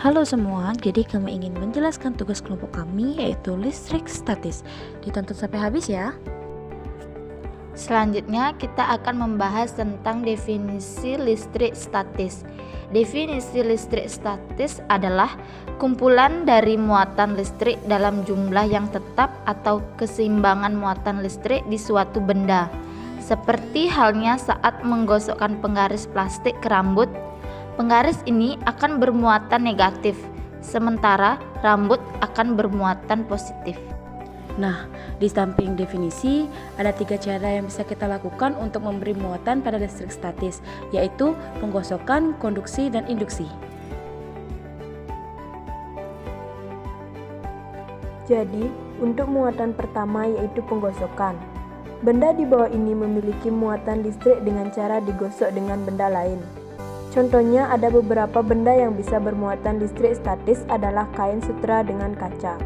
Halo semua, jadi kami ingin menjelaskan tugas kelompok kami yaitu listrik statis. Ditonton sampai habis ya. Selanjutnya kita akan membahas tentang definisi listrik statis. Definisi listrik statis adalah kumpulan dari muatan listrik dalam jumlah yang tetap atau keseimbangan muatan listrik di suatu benda. Seperti halnya saat menggosokkan penggaris plastik ke rambut, penggaris ini akan bermuatan negatif, sementara rambut akan bermuatan positif. Nah, di samping definisi, ada 3 cara yang bisa kita lakukan untuk memberi muatan pada listrik statis, yaitu penggosokan, konduksi, dan induksi. Jadi, untuk muatan pertama yaitu penggosokan. Benda di bawah ini memiliki muatan listrik dengan cara digosok dengan benda lain. Contohnya ada beberapa benda yang bisa bermuatan listrik statis adalah kain sutra dengan kaca.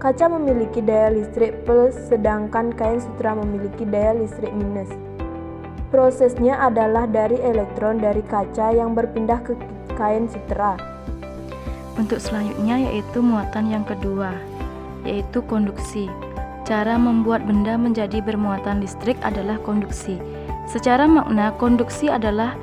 Kaca memiliki daya listrik plus sedangkan kain sutra memiliki daya listrik minus. Prosesnya adalah dari elektron dari kaca yang berpindah ke kain sutra. Untuk selanjutnya yaitu muatan yang kedua, yaitu konduksi. Cara membuat benda menjadi bermuatan listrik adalah konduksi. Secara makna, konduksi adalah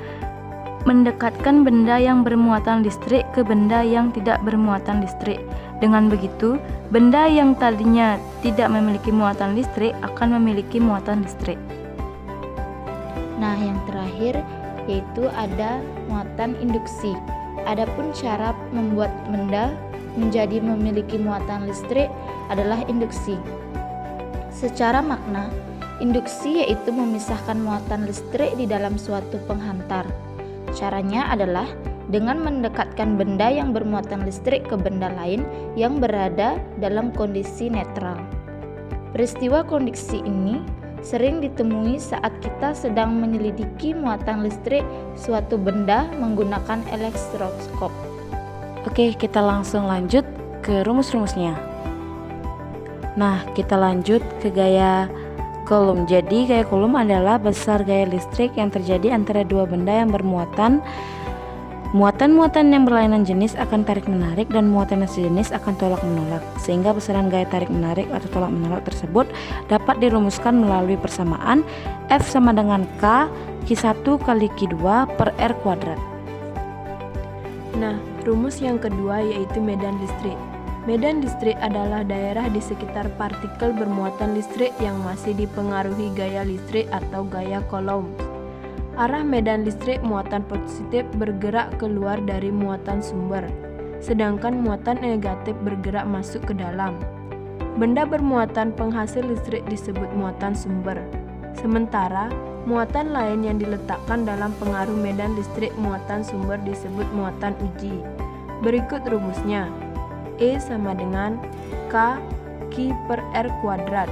mendekatkan benda yang bermuatan listrik ke benda yang tidak bermuatan listrik. Dengan begitu, benda yang tadinya tidak memiliki muatan listrik akan memiliki muatan listrik. Nah, yang terakhir yaitu ada muatan induksi. Adapun cara membuat benda menjadi memiliki muatan listrik adalah induksi. Secara makna, induksi yaitu memisahkan muatan listrik di dalam suatu penghantar. Caranya adalah dengan mendekatkan benda yang bermuatan listrik ke benda lain yang berada dalam kondisi netral. Peristiwa konduksi ini sering ditemui saat kita sedang menyelidiki muatan listrik suatu benda menggunakan elektroskop. Oke, kita langsung lanjut ke rumus-rumusnya. Nah, kita lanjut ke gaya Coulomb. Jadi gaya Coulomb adalah besar gaya listrik yang terjadi antara dua benda yang bermuatan. Muatan-muatan yang berlainan jenis akan tarik-menarik dan muatan yang sejenis akan tolak-menolak, sehingga besaran gaya tarik-menarik atau tolak-menolak tersebut dapat dirumuskan melalui persamaan F sama dengan K Q1 kali Q2 per R kuadrat. Nah, rumus yang kedua yaitu medan listrik. Medan listrik adalah daerah di sekitar partikel bermuatan listrik yang masih dipengaruhi gaya listrik atau gaya Coulomb. Arah medan listrik muatan positif bergerak keluar dari muatan sumber, sedangkan muatan negatif bergerak masuk ke dalam. Benda bermuatan penghasil listrik disebut muatan sumber, sementara muatan lain yang diletakkan dalam pengaruh medan listrik muatan sumber disebut muatan uji. Berikut rumusnya. E sama dengan K Q per R kuadrat.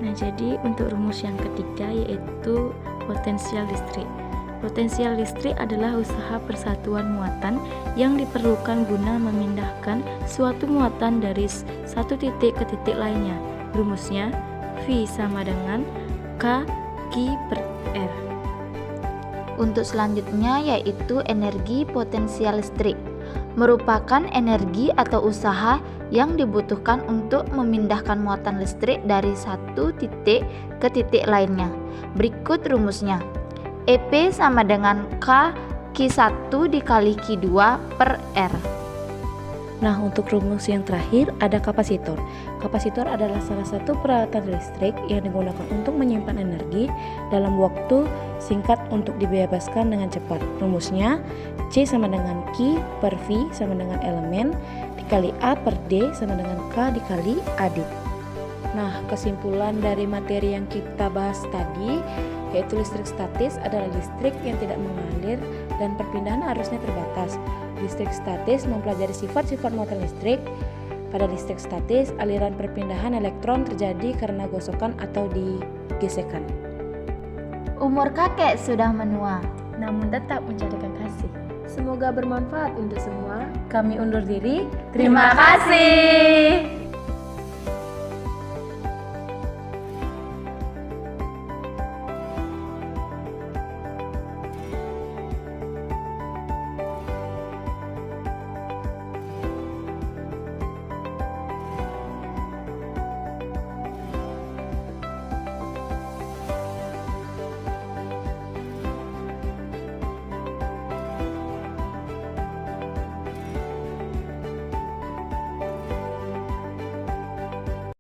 Nah, jadi untuk rumus yang ketiga yaitu potensial listrik. Potensial listrik adalah usaha persatuan muatan yang diperlukan guna memindahkan suatu muatan dari satu titik ke titik lainnya. Rumusnya V sama dengan K Q per R. Untuk selanjutnya yaitu energi potensial listrik, merupakan energi atau usaha yang dibutuhkan untuk memindahkan muatan listrik dari satu titik ke titik lainnya. Berikut rumusnya. EP sama dengan K Q1 dikali Q2 per R. Nah, untuk rumus yang terakhir ada kapasitor. Kapasitor adalah salah satu peralatan listrik yang digunakan untuk menyimpan energi dalam waktu singkat untuk dibebaskan dengan cepat. Rumusnya C sama dengan Q per V sama dengan elemen dikali A per D sama dengan K dikali AD. Nah, kesimpulan dari materi yang kita bahas tadi yaitu listrik statis adalah listrik yang tidak mengalir dan perpindahan arusnya terbatas. Listrik statis mempelajari sifat-sifat muatan listrik. Pada listrik statis, aliran perpindahan elektron terjadi karena gosokan atau digesekan. Umur kakek sudah menua, Namun tetap mencari kekasih. Semoga bermanfaat untuk semua. Kami undur diri. terima kasih.